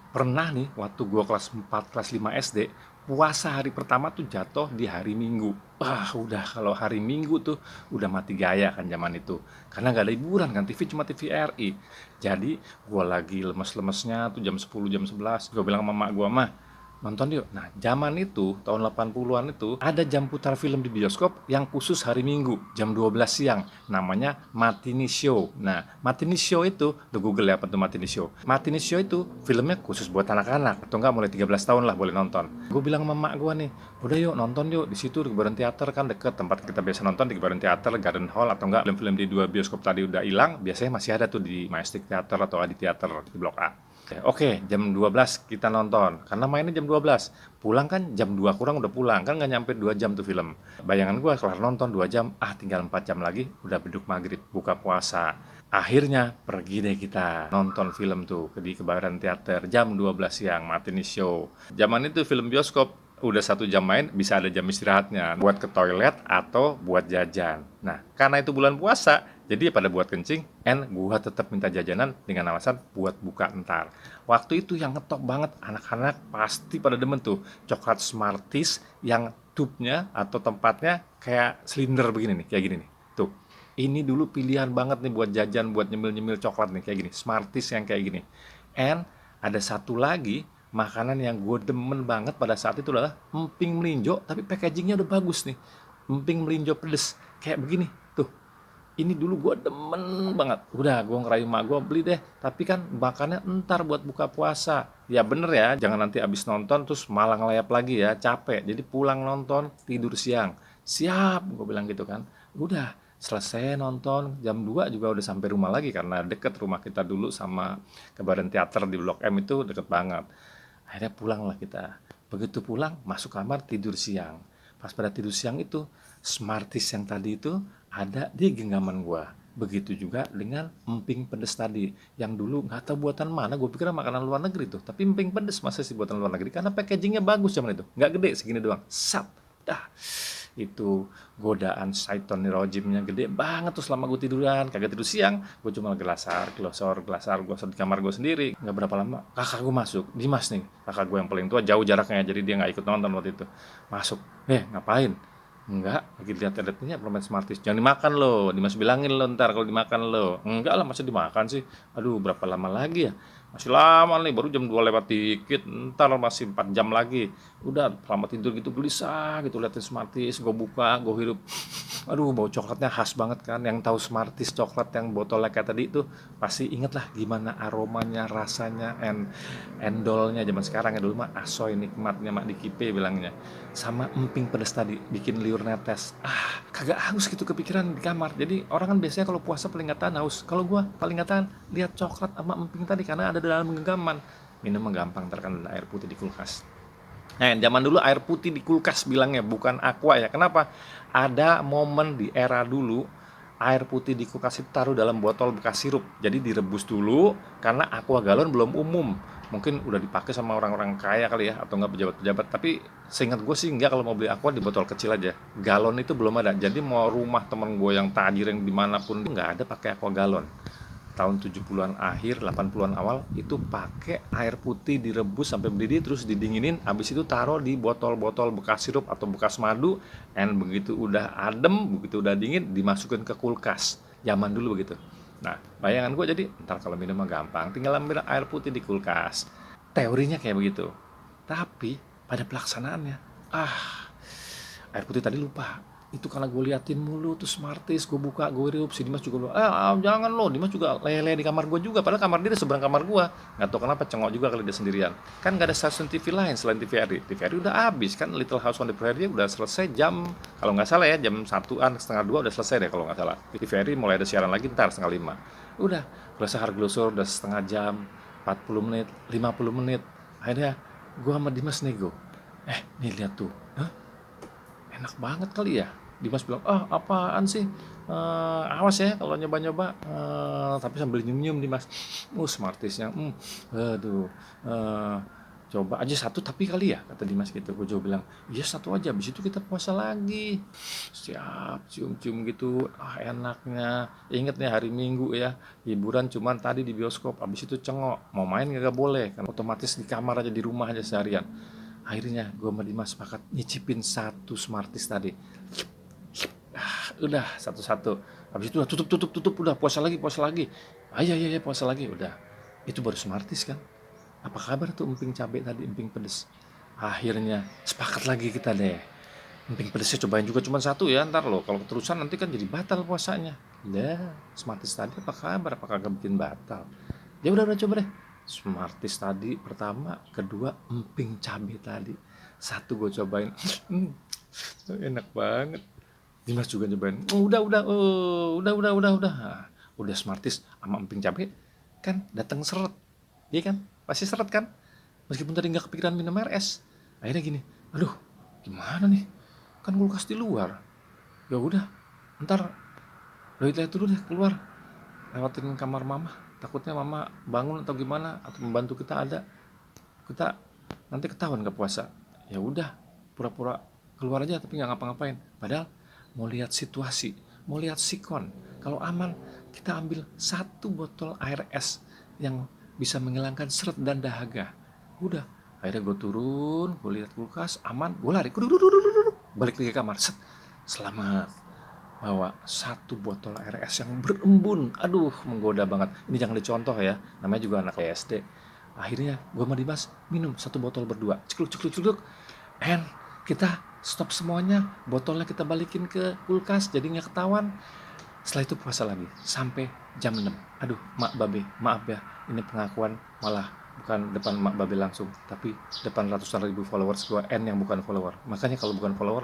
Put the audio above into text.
Pernah nih waktu gua kelas 4 kelas 5 SD, puasa hari pertama tuh jatuh di hari Minggu. Wah, udah kalau hari Minggu tuh udah mati gaya kan zaman itu. Karena nggak ada hiburan kan, TV cuma TVRI. Jadi gua lagi lemes-lemesnya tuh jam 10 jam 11, gua bilang sama emak gua, "Mah, nonton yuk." Nah, zaman itu tahun 80-an itu ada jam putar film di bioskop yang khusus hari Minggu jam 12 siang, namanya Matinee Show. Nah, Matinee Show itu, udah Google ya apa tuh Matinee Show. Matinee Show itu filmnya khusus buat anak-anak atau enggak mulai 13 tahun lah boleh nonton. Gue bilang sama emak gue nih, udah yuk nonton yuk di situ di Kebayoran Theater kan deket tempat kita biasa nonton di Kebayoran Theater, Garden Hall atau enggak film-film di dua bioskop tadi udah hilang, biasanya masih ada tuh di Majestic Theater atau Adi Theater di Blok A. Oke, jam 12 kita nonton. Karena mainnya jam 12. Pulang kan jam 2 kurang udah pulang. Kan nggak nyampe 2 jam tuh film. Bayangan gue kelar nonton 2 jam, tinggal 4 jam lagi udah beduk maghrib, buka puasa. Akhirnya pergi deh kita nonton film tuh di Kebayoran Theater jam 12 siang, matinee show. Zaman itu film bioskop udah 1 jam main bisa ada jam istirahatnya buat ke toilet atau buat jajan. Nah, karena itu bulan puasa, jadi pada buat kencing, gua tetap minta jajanan dengan alasan buat buka entar. Waktu itu yang ngetop banget, anak-anak pasti pada demen tuh, coklat Smarties yang tube-nya atau tempatnya kayak silinder begini nih, kayak gini nih. Tuh, ini dulu pilihan banget nih buat jajan, buat nyemil-nyemil coklat nih, kayak gini. Smarties yang kayak gini. And ada satu lagi, makanan yang gue demen banget pada saat itu adalah emping melinjo, tapi packagingnya udah bagus nih. Emping melinjo pedes, kayak begini. Tuh, ini dulu gue demen banget. Udah, gue ngerayu mak gue beli deh. Tapi kan makannya entar buat buka puasa. Ya bener ya, jangan nanti abis nonton terus malah ngelayap lagi ya, capek. Jadi pulang nonton, tidur siang. Siap, gue bilang gitu kan. Udah, selesai nonton, jam 2 juga udah sampai rumah lagi. Karena deket rumah kita dulu sama Kebayoran Theater di Blok M itu deket banget. Akhirnya pulang lah kita. Begitu pulang, masuk kamar tidur siang. Pas pada tidur siang itu, Smarties yang tadi itu ada di genggaman gua. Begitu juga dengan emping pedes tadi. Yang dulu nggak tahu buatan mana, gue pikir makanan luar negeri tuh. Tapi emping pedes masa sih buatan luar negeri? Karena packagingnya bagus zaman itu. Nggak gede, segini doang. Sap. Dah. Itu godaan syaiton rojimnya gede banget tuh selama gue tiduran. Kagak tidur siang, gue cuma glasar di kamar gue sendiri. Nggak berapa lama, kakak gue masuk. Dimas nih, kakak gue yang paling tua, jauh jaraknya, jadi dia nggak ikut nonton waktu itu. Masuk, ngapain? Enggak, lagi lihat editnya permen Smarties. Jangan dimakan loh, Dimas bilangin lo ntar kalau dimakan lo. Enggak lah, masa dimakan sih? Aduh, berapa lama lagi ya? Masih lama nih, baru jam 2 lewat dikit, ntar masih 4 jam lagi. Udah, lama tidur gitu gelisah gitu, liatin Smarties, gue buka, gue hirup. Aduh, bau coklatnya khas banget kan. Yang tahu Smarties coklat yang botolnya kayak tadi itu pasti inget lah gimana aromanya, rasanya, endolnya zaman sekarang ya. Dulu mah asoy nikmatnya mak dikipe bilangnya. Sama emping pedas tadi bikin liur netes. Kagak haus gitu kepikiran di kamar. Jadi orang kan biasanya kalau puasa paling nggak tahan haus. Kalau gua paling nggak tahan lihat coklat sama emping tadi karena ada di dalam genggaman. Minum mah gampang terkan air putih di kulkas. Nah, zaman dulu air putih di kulkas bilangnya, bukan aqua ya. Kenapa? Ada momen di era dulu, air putih di kulkas itu taruh dalam botol bekas sirup. Jadi direbus dulu, karena aqua galon belum umum. Mungkin udah dipakai sama orang-orang kaya kali ya, atau enggak pejabat-pejabat. Tapi seingat gue sih enggak, kalau mau beli aqua di botol kecil aja. Galon itu belum ada. Jadi mau rumah temen gue yang tajir yang dimanapun, nggak ada pakai aqua galon. Tahun 70-an akhir, 80-an awal itu pakai air putih direbus sampai mendidih terus didinginin, habis itu taruh di botol-botol bekas sirup atau bekas madu, and begitu udah adem, begitu udah dingin dimasukin ke kulkas. Zaman dulu begitu. Nah, bayangan gue jadi ntar kalau minum mah gampang, tinggal ambil air putih di kulkas. Teorinya kayak begitu. Tapi pada pelaksanaannya, air putih tadi lupa. Itu karena gue liatin mulu tuh Smarties, gue buka, gue riup. Si Dimas juga bilang, jangan lo, Dimas juga lele di kamar gue juga. Padahal kamar dia di seberang kamar gue. Nggak tahu kenapa cengok juga kali dia sendirian. Kan nggak ada stasiun TV lain selain TVRI. TVRI udah habis kan, Little House on the Prairie udah selesai jam, kalau nggak salah ya, jam 1-an, setengah 2 udah selesai deh kalau nggak salah. TVRI mulai ada siaran lagi ntar setengah 5. Udah, glosor udah setengah jam, 40 menit, 50 menit. Akhirnya gue sama Dimas nego. Nih lihat tuh. Enak banget kali ya. Dimas bilang, apaan sih? Awas ya kalau nyoba-nyoba. Tapi sambil nyium-nyium Dimas. Smarties-nya. Aduh. Coba aja satu tapi kali ya, kata Dimas gitu. Gue juga bilang, iya satu aja, habis itu kita puasa lagi. Siap, cium-cium gitu, ah enaknya. Ingat nih hari Minggu ya, hiburan cuman tadi di bioskop, habis itu cengok. Mau main gak boleh, kan otomatis di kamar aja, di rumah aja seharian. Akhirnya gue sama Dimas sepakat nyicipin satu Smarties tadi. Udah satu-satu. Habis itu udah tutup, udah puasa lagi, puasa lagi. Ah iya iya iya, puasa lagi, udah. Itu baru Smarties kan. Apa kabar tuh emping cabai tadi, emping pedes? Akhirnya sepakat lagi kita deh. Emping pedesnya cobain juga cuma satu ya, ntar loh. Kalau keterusan nanti kan jadi batal puasanya. Lah, Smarties tadi apa kabar? Apakah kagak bikin batal? Ya udah coba deh. Smarties tadi pertama, kedua emping cabai tadi. Satu gue cobain. Enak banget. Dimas juga nyobain. "Oh, udah. Nah, udah Smarties sama emping cabai kan datang seret. Iya kan? Pasti seret kan? Meskipun tadi nggak kepikiran minum air es. Akhirnya gini, aduh, gimana nih? Kan kulkas di luar. Ya udah, ntar lihat dulu deh keluar, lewatin kamar mama. Takutnya mama bangun atau gimana, atau membantu kita ada. Kita nanti ketahuan nggak puasa. Ya udah, pura-pura keluar aja tapi nggak ngapa-ngapain. Padahal mau lihat situasi, mau lihat sikon. Kalau aman, kita ambil satu botol air es yang bisa menghilangkan seret dan dahaga. Udah, akhirnya gue turun, gue lihat kulkas, aman, gue lari, balik lagi ke kamar. Set, selamat bawa satu botol air es yang berembun. Aduh, menggoda banget. Ini jangan dicontoh ya, namanya juga anak SD. Akhirnya gue sama Dimas minum satu botol berdua. Cekluk. And kita stop semuanya, botolnya kita balikin ke kulkas, jadi nggak ketahuan. Setelah itu puasa lagi sampai jam 6. Aduh, Mak Babe, maaf ya. Ini pengakuan malah bukan depan Mak Babe langsung, tapi depan ratusan ribu followers gua, N yang bukan follower. Makanya kalau bukan follower